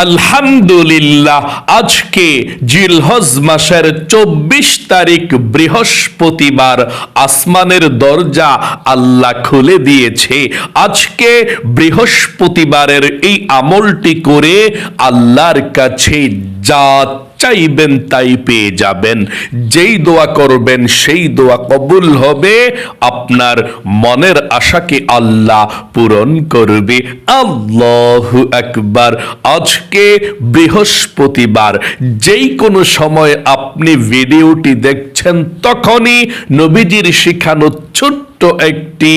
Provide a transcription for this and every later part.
আলহামদুলিল্লাহ, আজকে জিলহজ মাসের ২৪ তারিখ বৃহস্পতিবার। আসমানের দরজা আল্লাহ খুলে দিয়েছে। আজকে বৃহস্পতিবারের এই আমলটি করে আল্লাহর কাছে যা চাইবেন তাই পেয়ে যাবেন। যেই দোয়া করবেন সেই দোয়া কবুল হবে। আপনার মনের আশাকে আল্লাহ পূরণ করবে। আল্লাহু আকবার। আজকে বৃহস্পতিবার, যেই কোনো সময় আপনি ভিডিওটি দেখছেন তখনই নবীজির শিখানো ছোট্ট একটি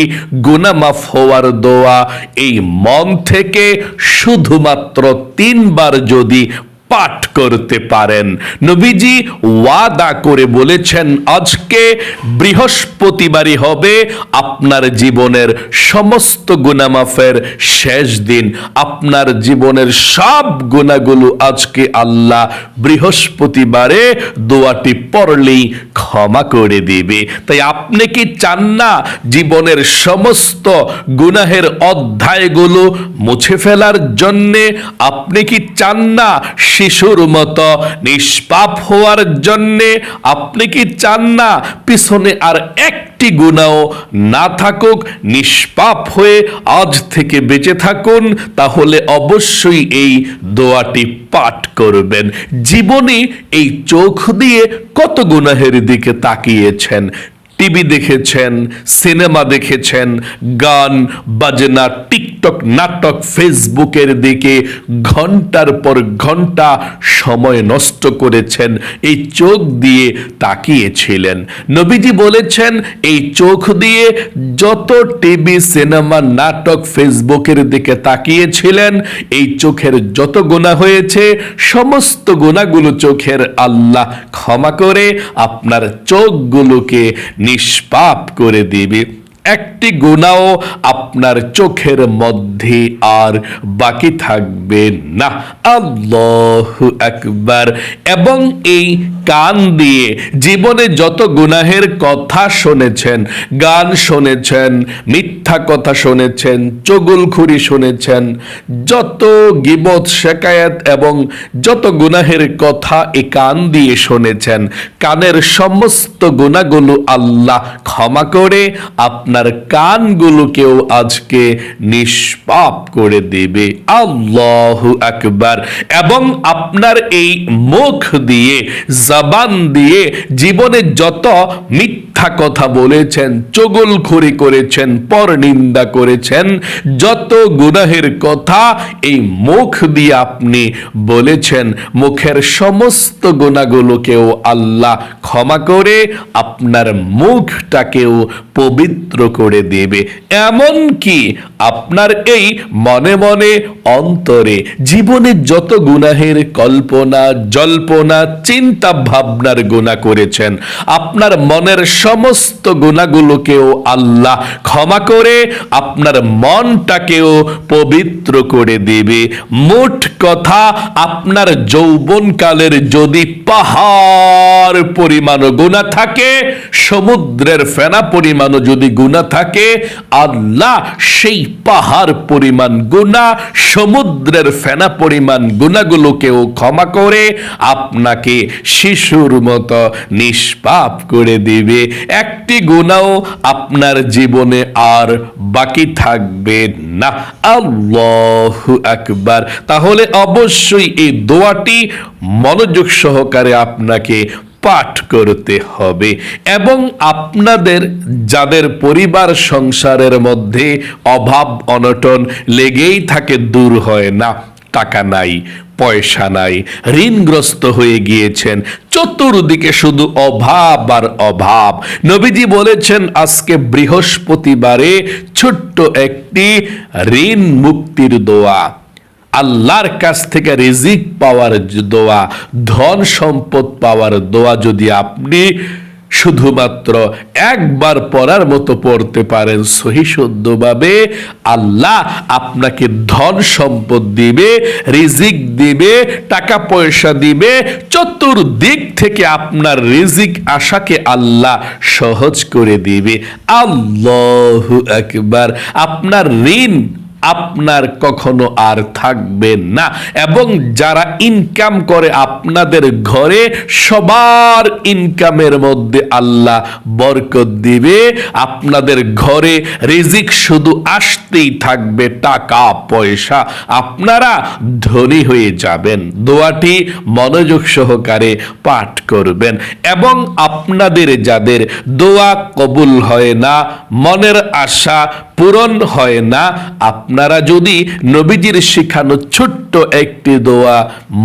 গুনাহ মাফ হওয়ার দোয়া এই মন থেকে শুধুমাত্র ৩ বার যদি পাঠ করতে পারেন, নবীজি ওয়াদা করে বলেছেন আজকে বৃহস্পতিবারই হবে আপনার জীবনের সমস্ত গুনাহ মাফের শেষ দিন। আপনার জীবনের সব গুনাহগুলো আজকে আল্লাহ বৃহস্পতিবারে দোয়াটি পড়লেই ক্ষমা করে দিবে। তাই আপনি কি চান না জীবনের সমস্ত গুনাহের অধ্যায়গুলো মুছে ফেলার জন্যে? আপনি কি চান না শিশুর মতো নিষ্পাপ হওয়ার জন্যে? আপনি কি চান না পিছনে আর একটি গুনাহ না থাকুক, নিষ্পাপ হয়ে আজ থেকে বেঁচে থাকুন? তাহলে অবশ্যই এই দোয়াটি পাঠ করবেন। জীবনে এই চোখ দিয়ে কত গুনাহের দিকে তাকিয়েছেন, টিভি দেখেছেন, সিনেমা দেখেছেন, গান বাজনা, টিকটক, নাটক, ফেসবুকের দিকে ঘন্টার পর ঘন্টা সময় নষ্ট করেছেন। এই চোখ দিয়ে তাকিয়েছিলেন। নবীজি বলেছেন এই চোখ দিয়ে যত টিভি, সিনেমা, নাটক, ফেসবুকের দিকে তাকিয়েছিলেন, এই চোখের যত গুনাহ হয়েছে সমস্ত গুনাহগুলো চোখের আল্লাহ ক্ষমা করে আপনার চোখগুলোকে নিষ্পাপ করে দিবে। একটি গুনাহ আপনার চোখের মধ্যে আর বাকি থাকবে না। আল্লাহু আকবার। এবং এই কান দিয়ে জীবনে যত গুনাহের কথা শুনেছেন, গান শুনেছেন, মিথ্যা কথা শুনেছেন, চুগলখুরি শুনেছেন, যত গীবত, শিকায়াত এবং যত গুনাহের কথা এই কান দিয়ে শুনেছেন, কানের সমস্ত গুনাহগুলো আল্লাহ ক্ষমা করে আপনার কানগুলোকেও আজকে নিষ্পাপ করে দেবে। আল্লাহু আকবার। এবং আপনার এই মুখ দিয়ে, জবান দিয়ে জীবনে যত মিথ্যা কথা বলেছেন, চুগলখুরি করেছেন, পরনিন্দা করেছেন, যত গুনাহের কথা এই মুখ দিয়ে আপনি বলেছেন, মুখের সমস্ত গুনাহগুলোকেও আল্লাহ ক্ষমা করে আপনার মুখটাকেও পবিত্র করে দেবে। এমন কি আপনার এই মনে মনে অন্তরে জীবনে যত গুনাহের কল্পনা, জল্পনা, চিন্তা ভাবনার গুনাহ করেছেন, আপনার মনের সমস্ত গুনাহগুলোকেও আল্লাহ ক্ষমা করে আপনার মনটাকেও পবিত্র করে দেবে। মোট কথা, আপনার যৌবনকালের যদি পাহাড় পরিমাণ গুনাহ থাকে, সমুদ্রের ফেনা পরিমাণ যদি গুনাহ থাকে, আল্লাহ সেই পাহাড় পরিমাণ গুনাহ, সমুদ্রের ফেনা পরিমাণ গুনাহগুলোকেও ক্ষমা করে আপনাকে শিশুর মতো নিষ্পাপ করে দিবে। একটি গুনাহ আপনার জীবনে আর বাকি থাকবে না। আল্লাহু আকবার। তাহলে অবশ্যই এই দোয়াটি মনোযোগ সহকারে আপনাকে পাঠ করতে হবে। এবং আপনাদের যাদের পরিবার সংসারের মধ্যে অভাব অনটন লেগেই থাকে, দূর হয় না, টাকা নাই, পয়সা নাই, ঋণগ্রস্ত হয়ে গিয়েছেন, চতুর্দিকে শুধু অভাব আর অভাব, নবীজি বলেছেন আজকে বৃহস্পতিবারে ছোট্ট একটি ঋণ মুক্তির দোয়া, আল্লাহর কাছ থেকে রিজিক পাওয়ার দোয়া, ধন সম্পদ পাওয়ার দোয়া যদি আপনি শুধুমাত্র একবার পড়ার মতো পড়তে পারেন সহি শুদ্ধভাবে, আল্লাহ আপনাকে ধন সম্পদ দিবে, রিজিক দিবে, টাকা পয়সা দিবে, চতুর্দিক থেকে আপনার রিজিক আশাকে আল্লাহ সহজ করে দিবে। আল্লাহু আকবার। আপনার ঋণ আপনার কখনো আর থাকবে না। এবং যারা ইনকাম করে আপনাদের ঘরে, সবার ইনকামের মধ্যে আল্লাহ বরকত দিবে। আপনাদের ঘরে রিজিক শুধু আসতেই থাকবে, টাকা পয়সা, আপনারা ধনী হয়ে যাবেন। দোয়াটি মনোযোগ সহকারে পাঠ করবেন। এবং আপনাদের যাদের দোয়া কবুল হয় না, মনের আশা পূরণ হয় না, আপনারা যদি নবীজির শিখানো ছোট্ট একটি দোয়া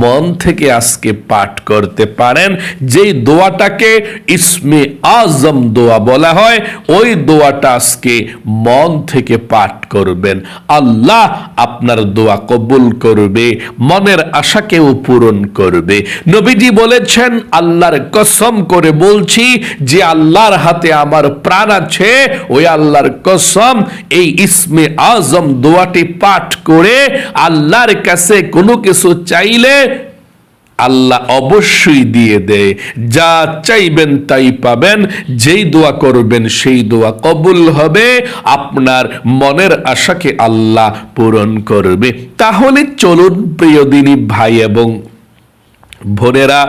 মন থেকে আজকে পাঠ করতে পারেন, যেই দোয়াটাকে ইসমে আজম দোয়া বলা হয়, ওই দোয়াটা আজকে মন থেকে পাঠ করবেন। আল্লাহ আপনার দোয়া কবুল করবে, মনের আশাকেও পূরণ করবে। নবীজি বলেছেন, আল্লাহর কসম করে বলছি, যে আল্লাহর হাতে আমার প্রাণ আছে, ওই আল্লাহর কসম, এই ইসমে আজম দোয়াটি পাঠ করে আল্লাহর কাছে কোনো কিছু চাইলে আল্লাহ অবশ্যই দিয়ে দেয়। যা চাইবেন তাই পাবেন, যেই দোয়া করবেন সেই দোয়া কবুল হবে, আপনার মনের আশাকে আল্লাহ পূরণ করবে। তাহলে চলুন প্রিয় দিনী ভাই এবং বোনেরা,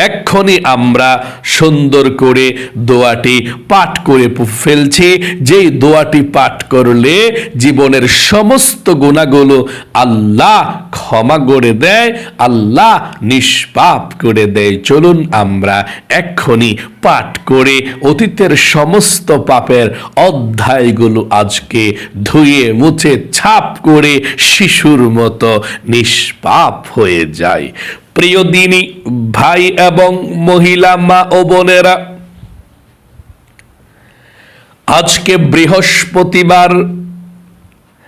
এক্ষুনি আমরা সুন্দর করে দোয়াটি পাঠ করে ফেলছি। যেই দোয়াটি পাঠ করলে জীবনের সমস্ত গুনাহগুলো আল্লাহ ক্ষমা করে দেয়, আল্লাহ নিষ্পাপ করে দেয়। চলুন আমরা এক্ষুনি পাঠ করে অতীতের সমস্ত পাপের অধ্যায়গুলো আজকে ধুয়ে মুছে ছাপ করে শিশুর মতো নিষ্পাপ হয়ে যায়। প্রিয় দিনী ভাই এবং মহিলা, মা ও বোনেরা, আজকে বৃহস্পতিবার,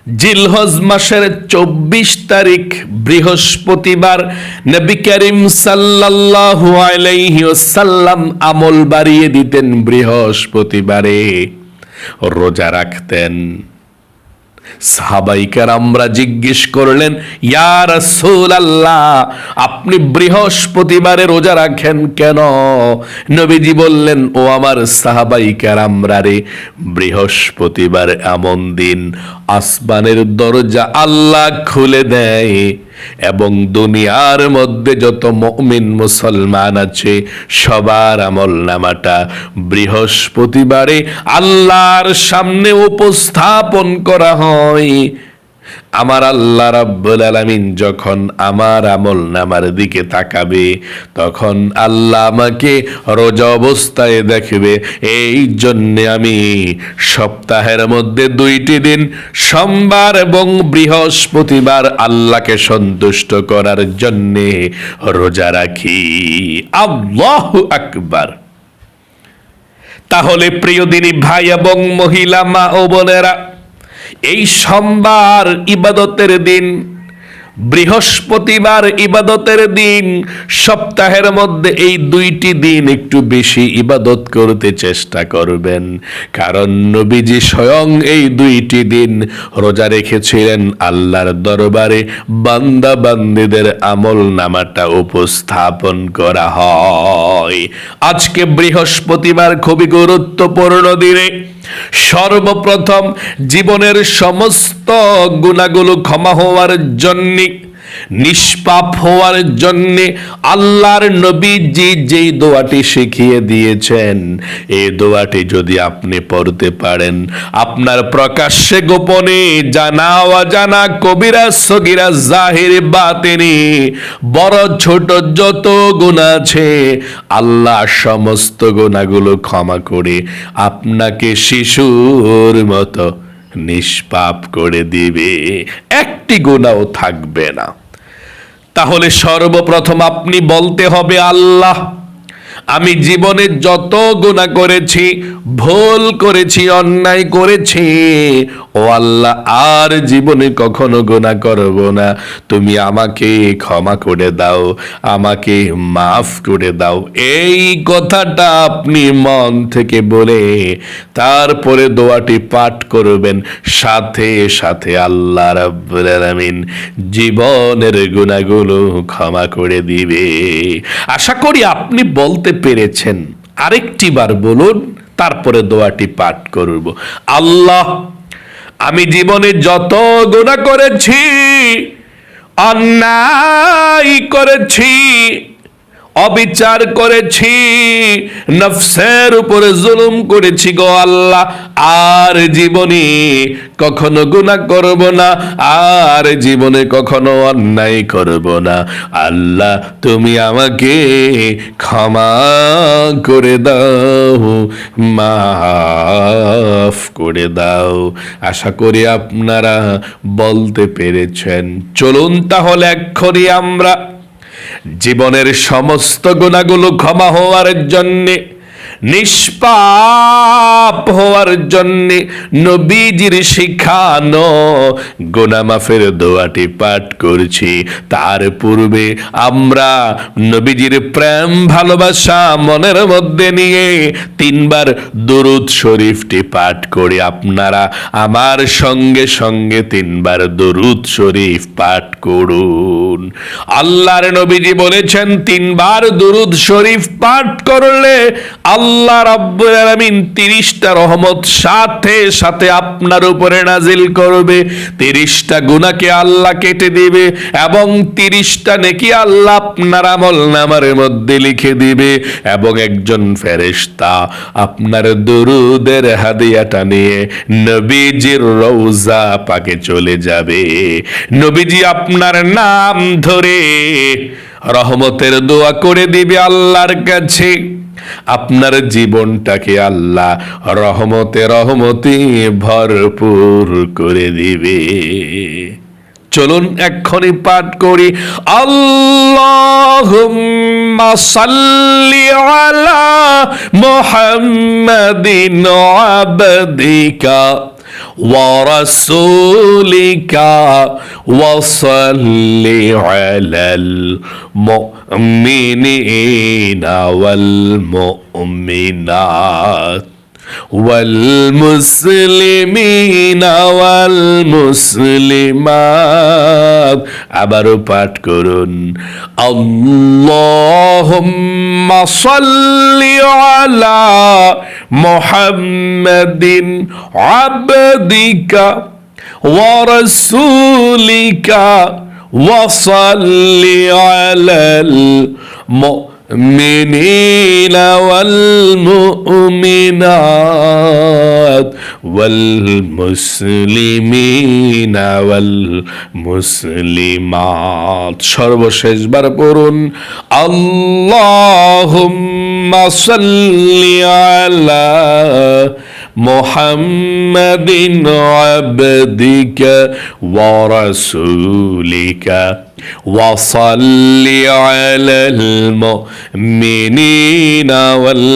জিলহজ মাসের 24 তারিখ বৃহস্পতিবার। নবী করিম সাল্লাল্লাহু আলাইহি ওয়াসাল্লাম আমল বাড়িয়ে দিতেন, বৃহস্পতিবারে রোজা রাখতেন। সাহাবায়ে কেরামরা জিজ্ঞেস করলেন, ইয়া রাসূলুল্লাহ, আপনি বৃহস্পতিবারে রোজা রাখেন কেন? নবীজি বললেন, ও আমার সাহাবায়ে কেরামরা রে, বৃহস্পতিবার এমন দিন আসমানের দরজা আল্লাহ খুলে দেয় এবং দুনিয়ার মধ্যে যত মুমিন মুসলমান আছে সবার আমল নামাটা বৃহস্পতিবারে আল্লাহর সামনে উপস্থাপন করা হয়। আমার আল্লাহ রাব্বুল আলামিন যখন আমার আমল নামার দিকে তাকাবে, তখন আল্লাহ আমাকে রোজা অবস্থায় দেখবে। এই জন্য আমি সপ্তাহের মধ্যে 2টি দিন, সোমবার এবং বৃহস্পতিবার, আল্লাহকে সন্তুষ্ট করার জন্য রোজা রাখি। আল্লাহু আকবার। তাহলে প্রিয় দিনী ভাই এবং মহিলা, মা ও বোনেরা, এই সোমবার ইবাদতের দিন, বৃহস্পতিবার ইবাদতের দিন, সপ্তাহের মধ্যে এই 2টি দিন একটু বেশি ইবাদত করতে চেষ্টা করবেন। কারণ নবীজি স্বয়ং এই 2টি দিন রোজা রেখেছিলেন, আল্লাহর দরবারে বান্দা বান্দীদের আমল নামাটা উপস্থাপন করা হয়। আজকে বৃহস্পতিবার খুবই গুরুত্বপূর্ণ দিনে সর্বপ্রথম জীবনের সমস্ত গুনাহগুলো ক্ষমা হওয়ার জন্য, নিষ্পাপ হওয়ার জন্য আল্লাহর নবীজি যেই দোয়াটি শিখিয়ে দিয়েছেন, এই দোয়াটি যদি আপনি পড়তে পারেন, আপনার প্রকাশ্যে গোপনে, জানা অজানা, কবিরা সগীরা, জাহির বাতিনি, বড় ছোট যত গুনাহ আছে, আল্লাহ সমস্ত গুনাহগুলো ক্ষমা করে আপনাকে শিশুর মতো নিষ্পাপ করে দিবে, একটি গুনাহও থাকবে না। তাহলে সর্বপ্রথম আপনি বলতে হবে, আল্লাহ, আমি জীবনে যত গুনাহ করেছি, ভুল করেছি, অন্যায় করেছি, ও আল্লাহ, আর জীবনে কখনো গুনাহ করব না। তুমি আমাকে ক্ষমা করে দাও, আমাকে মাফ করে দাও। এই কথাটা আপনি মন থেকে বলে তারপরে দোয়াটি পাঠ করবেন। সাথে সাথে আল্লাহ রাব্বুল আলামিন জীবনের গুনাহগুলো ক্ষমা করে দিবে। আশা করি আপনি বলতে পেরেছেন। আরেকটি বার বলুন, তারপরে দোয়াটি পাঠ করব। আল্লাহ, আমি জীবনে যত গুনাহ করেছি, অন্যায় করেছি, অবিচার করেছি, নফসের উপরে জুলুম করেছি গো আল্লাহ, আর জীবনে কখনো গুনাহ করব না, আর জীবনে কখনো অন্যায় করব না। আল্লাহ তুমি আমাকে ক্ষমা করে দাও, মাফ করে দাও। আশা করি আপনারা বলতে পেরেছেন। চলুন তাহলে এক্ষুনি আমরা জীবনের সমস্ত গুনাহগুলো ক্ষমা হওয়ার জন্যে, নিষ্পাপ হওয়ার জন্যে নবীজির শিখানো গুনাহ মাফের দোয়াটি পাঠ করছি। তার পূর্বে আমরা নবীজির প্রেম ভালোবাসা মনের মধ্যে নিয়ে 3 বার দুরূদ শরীফটি পাঠ করি। আপনারা আমার সঙ্গে সঙ্গে 3 বার দুরূদ শরীফ পাঠ করুন। আল্লাহর নবীজি বলেছেন 3 বার দুরূদ শরীফ পাঠ করলে আল্লাহ রাব্বুল আলামিন 30টা রহমত সাথে সাথে আপনার উপরে নাজিল করবে। 30টা গুনাহকে আল্লাহ কেটে দিবে এবং 30টা নেকি আল্লাহ আপনার আমলনামার মধ্যে লিখে দিবে, এবং একজন ফেরেশতা আপনার দুরূদের হাদিয়াটা নিয়ে নবীজির রওজা পাকে চলে যাবে। নবীজি আপনার নাম ধরে রহমতের দোয়া করে দিবে আল্লাহর কাছে। আপনার জীবনটাকে আল্লাহ রহমতে রহমতে ভরপুর করে দিবে। চলুন এক্ষুনি পাঠ করি। আল্লাহুম্মা সাল্লি আলা মুহাম্মাদিন আবদিকা ওয়া রাসূলিকা ওয়া সাল্লি আলাল মুমিনিনা ওয়াল মুমিনাত ওয়াল মুসলিমিনা ওয়াল মুসলিমাত। আবারও পাঠ করুন। আল্লাহুম্মা সাল্লি আলা মুহাম্মাদিন আবদিকা ওয়া রাসূলিকা ওয়া সাল্লি আলাল المؤمنين والمؤمنات والمسلمين والمسلمات। সর্বশেষবার পড়ুন আল্লাহুম্মা সাল্লি আলা মুহাম্মাদিন আবদিকা ওয়া রাসূলিকা ওয়া সাল্লি আলাল মুমিনিনা ওয়াল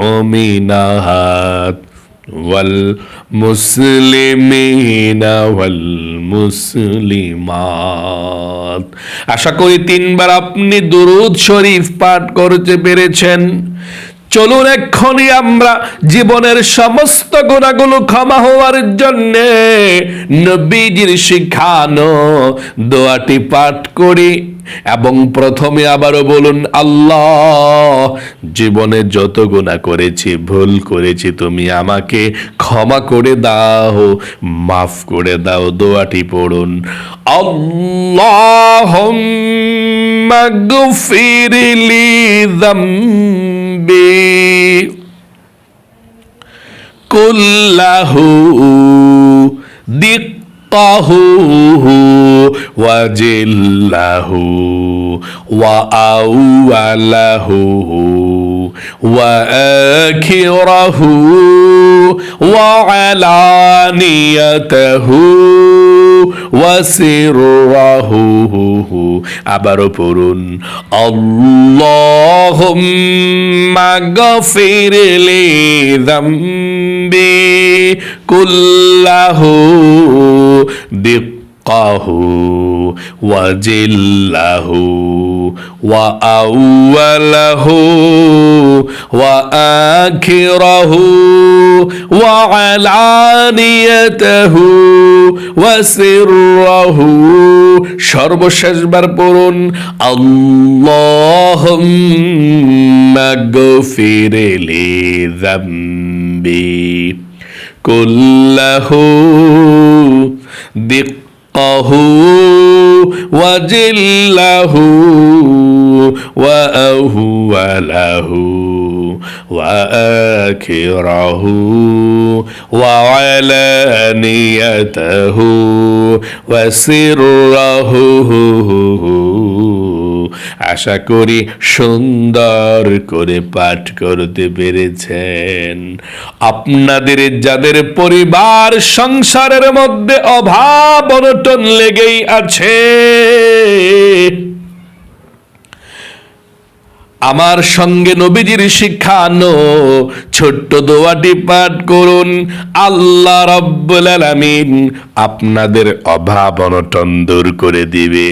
মুমিনাত ওয়াল মুসলিমিনা ওয়াল মুসলিমাত। আশা করি 3 বার আপনি দুরূদ শরীফ পাঠ করতে পেরেছেন। চলুন এক্ষুনি আমরা জীবনের সমস্ত গুনাহগুলো ক্ষমা হওয়ার জন্য নবীজির শিখানো দোয়াটি পাঠ করি, এবং প্রথমে আবারও বলুন আল্লাহ জীবনে যত গুনাহ করেছি, ভুল করেছি, তুমি আমাকে ক্ষমা করে দাও, মাফ করে দাও। দোয়াটি পড়ুন আল্লাহুম্মা গফিরলি যামবি কুল্লাহু দিক্কাহু ওয়া জিল্লাহু ওয়া আউয়ালাহু ওয়া আখিরাহু ওয়া আলানিয়াতাহু ওয়া সিররাহু। আবারও পড়ুন আল্লাহুম্মা গফিরলি যামবি কুল্লাহু দিক্কাহু ওয়া জিল্লাহু ওয়া আউয়ালাহু ওয়া আখিরাহু ওয়া আলানিয়াতাহু ওয়া সিররাহু। সর্বশেষবার পড়ুন আল্লাহুম্মা গফিরলি যামবি كله دقه وجله وأوله وآخره وعلانيته وسره। আশা করি সুন্দর করে পাঠ করতে পেরেছেন। আপনাদের যাদের পরিবার সংসারের মধ্যে অভাব অনটন লেগেই আছে, আমার সঙ্গে নবীজির শিখানো ছোট্ট দোয়াটি পাঠ করুন। আল্লাহ রাব্বুল আলামিন আপনাদের অভাব অনটন দূর করে দিবে,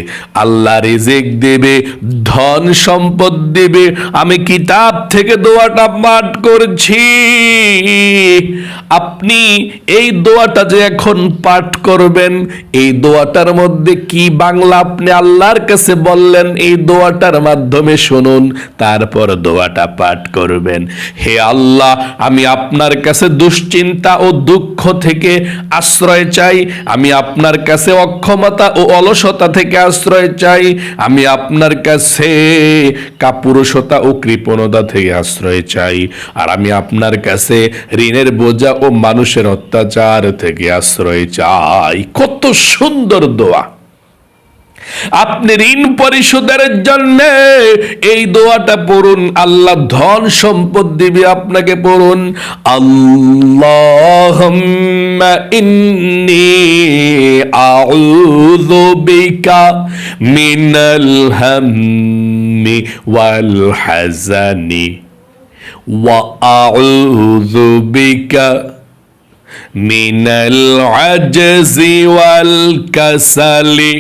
আল্লাহ রিজিক দিবে, ধন সম্পদ দিবে। আমি কিতাব থেকে দোয়াটা পাঠ করছি, আপনি এই দোয়াটা যে এখন পাঠ করবেন, এই দোয়াটার মধ্যে কি বাংলা আপনি আল্লাহর কাছে বললেন, এই দোয়াটার মাধ্যমে শুনুন, তারপর দোয়াটা পাঠ করবেন। হে আল্লাহ, আমি আপনার কাছে দুশ্চিন্তা ও দুঃখ থেকে আশ্রয় চাই, আমি আপনার কাছে অক্ষমতা ও অলসতা থেকে আশ্রয় চাই, আমি আপনার কাছে কাপুরুষতা ও কৃপণতা থেকে আশ্রয় চাই, আর আমি আপনার কাছে ঋণের বোঝা ও মানুষের অত্যাচার থেকে আশ্রয় চাই। কত সুন্দর দোয়া! আপনি ঋণ পরিশোধের জন্য এই দোয়াটা পড়ুন, আল্লাহ ধন সম্পদ দিবে আপনাকে। পড়ুন, আল্লাহুম্মা ইন্নী আউযু বিকা মিনাল হাম্মি ওয়াল হাযানি ওয়া আউযু বিকা মিনাল আজজি ওয়াল কাসালি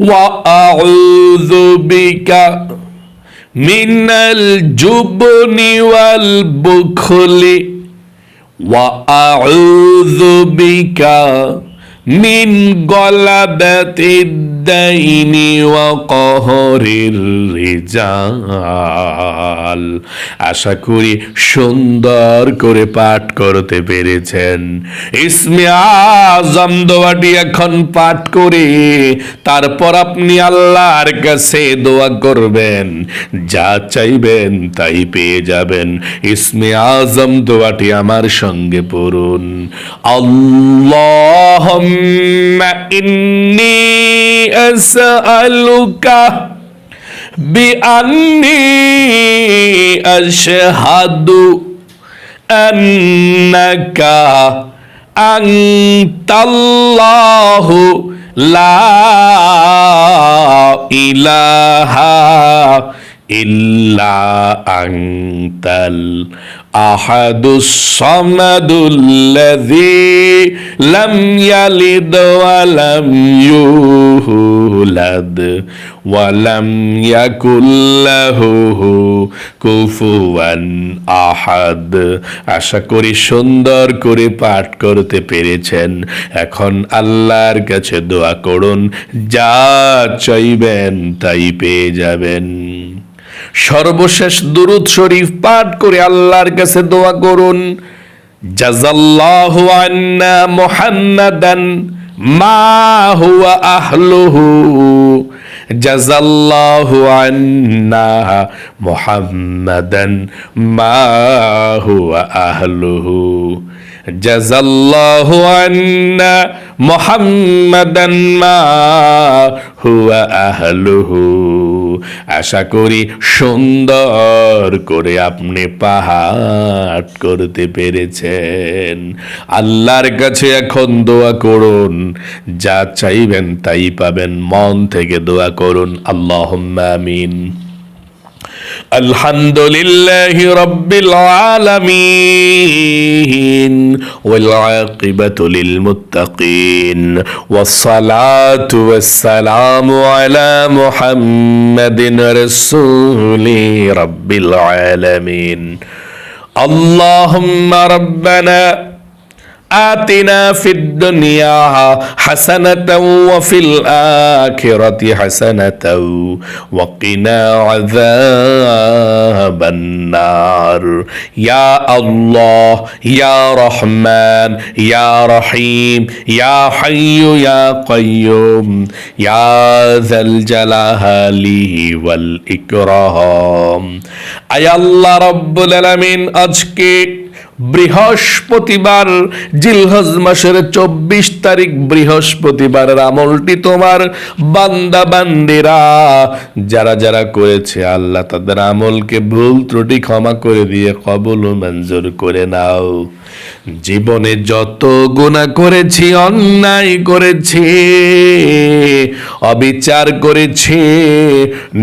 وأعوذ بك من الجبن والبخل وأعوذ بك من غلبة الدين وقهر الرجال। আশা করি সুন্দর করে পাঠ করতে পেরেছেন। ইসমে আজম দোয়াটি এখন পাঠ করে তারপর আপনি আল্লাহর কাছে দোয়া করবেন, যা চাইবেন তাই পেয়ে যাবেন। ইসমে আজম দোয়াটি আমার সঙ্গে পড়ুন। আল্লাহুম্মা ইন্নী আসআলুকা বিআন্নী আশহাদু আন্নাকা আনতাল্লাহু লা ইলাহা ইল্লা আনতাল আহাদুস সামাদুল্লাযী লাম ইয়ালিদ ওয়া লাম ইউলাদ ওয়া লাম ইয়াকুল লাহু কুফুয়ান আহাদ। আশা করি সুন্দর করে পাঠ করতে পেরেছেন। এখন আল্লাহর কাছে দোয়া করুন, যা চাইবেন তাই পেয়ে যাবেন। সর্বশেষ দুরূদ শরীফ পাঠ করে আল্লাহর কাছে দোয়া করুন। জাযাল্লাহু আন্না মুহাম্মাদান মা হুয়া আহলুহু, জাযাল্লাহু আন্না মুহাম্মাদান মা হুয়া আহলুহু, জাযাল্লাহু আন্না মুহাম্মাদান মা হুয়া আহলুহু। আশা করি সুন্দর করে আপনি পাঠ করতে পেরেছেন। আল্লাহর কাছে এখন দোয়া করুন, যা চাইবেন তাই পাবেন। মন থেকে দোয়া করুন। আল্লাহুম্মা আমিন। আলহামদুলিল্লাহি রাব্বিল আলামিন ওয়াল আকিবাতু লিল মুত্তাকিন ওয়াস সালাতু ওয়াস সালামু আলা মুহাম্মাদিন রাসূলি রাব্বিল আলামিন। আল্লাহুম্মা রাব্বানা آتنا في الدنيا حسنة وفي الآخرة حسنة وقنا عذاب النار يا الله يا رحمن يا رحيم يا حي يا قيوم يا ذا الجلال والإكرام أي الله رب العالمين আজকে বৃহস্পতিবার জিলহজ মাসের 24 তারিখ বৃহস্পতিবারের আমলটি তোমার বান্দা বান্দিরা যারা যারা করেছে আল্লাহ তাদের আমলকে ভুল ত্রুটি ক্ষমা করে দিয়ে কবুল ও মঞ্জুর করে নাও। জীবনে যত গুনাহ করেছি, অন্যায় করেছি, অবিচার করেছি,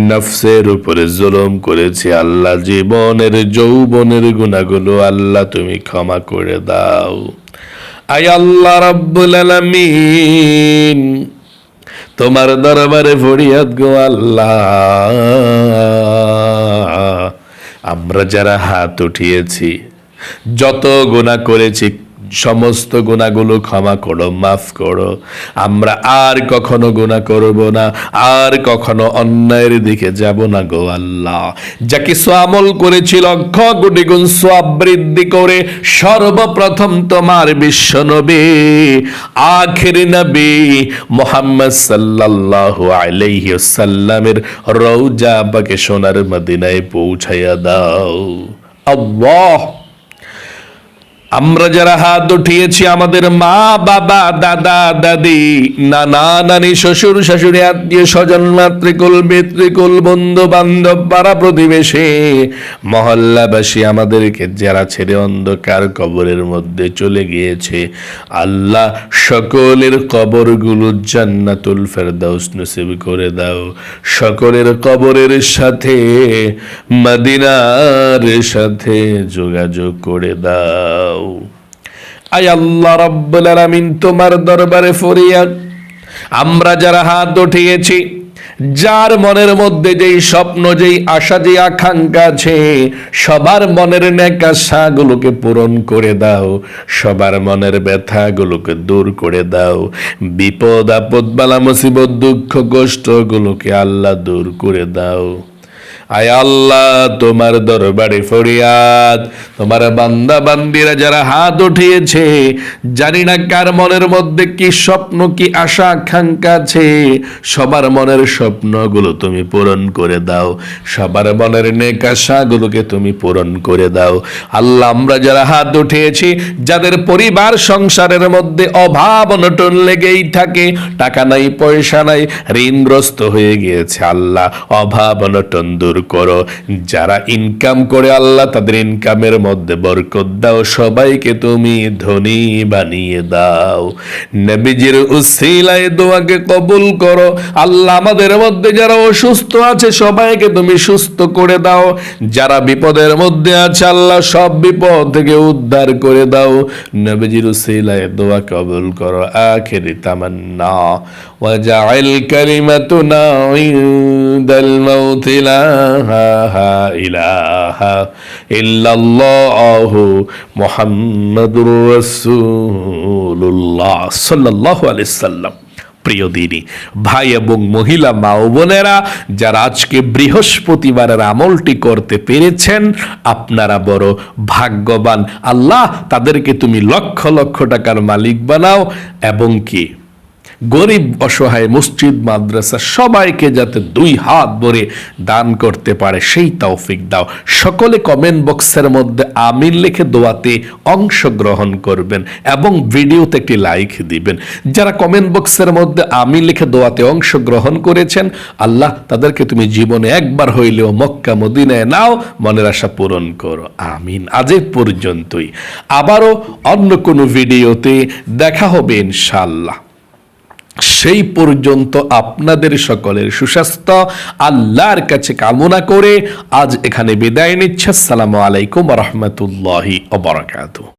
নফসের উপরে জুলুম করেছি, আল্লাহ জীবনের যৌবনের গুনাহগুলো আল্লাহ তুমি ক্ষমা করে দাও। আয় আল্লাহ রাব্বুল আলামিন, তোমার দরবারে ফরিয়াদ গো আল্লাহ, আমরা যারা হাত উঠিয়েছি, যত গুনাহ করেছি সমস্ত গুনাহগুলো ক্ষমা করো, মাফ করো। আমরা আর কখনো গুনাহ করব না, আর কখনো অন্যায়ের দিকে যাব না গো আল্লাহ। যা কিছু আমল করেছি লক্ষ কোটি গুণ সওয়াব বৃদ্ধি করে সর্বপ্রথম তোমার বিশ্ব নবী আখির নবী মুহাম্মদ সাল্লাল্লাহু আলাইহি ওয়াসাল্লামের রওজা পাকে সোনার মদিনায় পৌঁছায়া দাও আল্লাহ। আমরা যারা হাত উঠিয়েছি আমাদের মা বাবা দাদা দাদি নানা নানি শ্বশুর শাশুড়ি আত্মীয় স্বজন মাতৃকুল পিতৃকুল বন্ধু বান্ধব পাড়া প্রতিবেশী মহল্লাবাসী আমাদেরকে যারা ছেড়ে অন্ধকার কবরের মধ্যে চলে গিয়েছে আল্লাহ সকলের কবরগুলো জান্নাতুল ফেরদাউস নসিব করে দাও। সকলের কবরের সাথে মদিনার সাথে যোগাযোগ করে দাও। আয় আল্লাহ রাব্বুল আলামিন, তোমার দরবারে ফরিয়াদ, আমরা যারা হাত উঠিয়েছি যার মনের মধ্যে যেই স্বপ্ন যেই আশা যেই আকাঙ্ক্ষা আছে সবার মনের নেক আশাগুলোকে পূরণ করে দাও, সবার মনের ব্যথাগুলোকে দূর করে দাও, বিপদ আপদ বালা মুসিবত দুঃখ কষ্টগুলোকে আল্লাহ দূর করে দাও। আয় আল্লাহ, তোমার দরবারে ফরিয়াদ, তোমার বান্দা বান্দিরা যারা হাত উঠিয়েছে জানি না কার মনের মধ্যে কি স্বপ্ন কি আশা আকাঙ্ক্ষা আছে, সবার মনের স্বপ্নগুলো তুমি পূরণ করে দাও, সবার মনের নেক আশাগুলোকে তুমি পূরণ করে দাও। আল্লাহ, আমরা যারা হাত উঠিয়েছি যাদের পরিবার সংসারের মধ্যে অভাব অনটন লেগেই থাকে, টাকা নাই পয়সা নাই, ঋণগ্রস্ত হয়ে গিয়েছে, আল্লাহ অভাব অনটন দূর করো। যারা ইনকাম করে আল্লাহ তাদের ইনকামের মধ্যে বরকত দাও, সবাইকে তুমি ধনী বানিয়ে দাও। নবীজির উসিলায় দোয়াকে কবুল করো। আল্লাহ, আমাদের মধ্যে যারা অসুস্থ আছে সবাইকে তুমি সুস্থ করে দাও, যারা বিপদের মধ্যে আছে আল্লাহ সব বিপদ থেকে উদ্ধার করে দাও। নবীজির উসিলায় দোয়া কবুল করো। আখিরি তামান্না ওয়াজআল কালিমাতুনা ইনদাল মাউত লা ইলাহা ইল্লাল্লাহু মুহাম্মাদুর রাসূলুল্লাহ সাল্লাল্লাহু আলাইহি সাল্লাম। প্রিয় দিনী ভাই এবং মহিলা মা ও বোনেরা, যারা আজকে বৃহস্পতিবারের আমলটি করতে পেরেছেন আপনারা বড় ভাগ্যবান। আল্লাহ তাদেরকে তুমি লক্ষ লক্ষ টাকার মালিক বানাও এবং কি গরিব অসহায় মসজিদ মাদ্রাসা সবাইকে যাতে দুই হাত ভরে দান করতে পারে সেই তৌফিক দাও। সকলে কমেন্ট বক্সের মধ্যে আমিন লিখে দোয়াতে অংশগ্রহণ করবেন এবং ভিডিওতে একটি লাইক দিবেন। যারা কমেন্ট বক্সের মধ্যে আমিন লিখে দোয়াতে অংশগ্রহণ করেছেন আল্লাহ তাদেরকে তুমি জীবনে একবার হইলেও মক্কা মদিনায় নাও, মনের আশা পূরণ করো। আমিন। আজ এ পর্যন্তই, আবারও অন্য কোনো ভিডিওতে দেখা হবে ইনশাআল্লাহ। সেই পর্যন্ত আপনাদের সকলের সুস্বাস্থ্য আল্লাহর কাছে কামনা করে আজ এখানে বিদায় নিচ্ছে। আসসালামু আলাইকুম ওয়া রাহমাতুল্লাহি ওয়া বারাকাতুহু।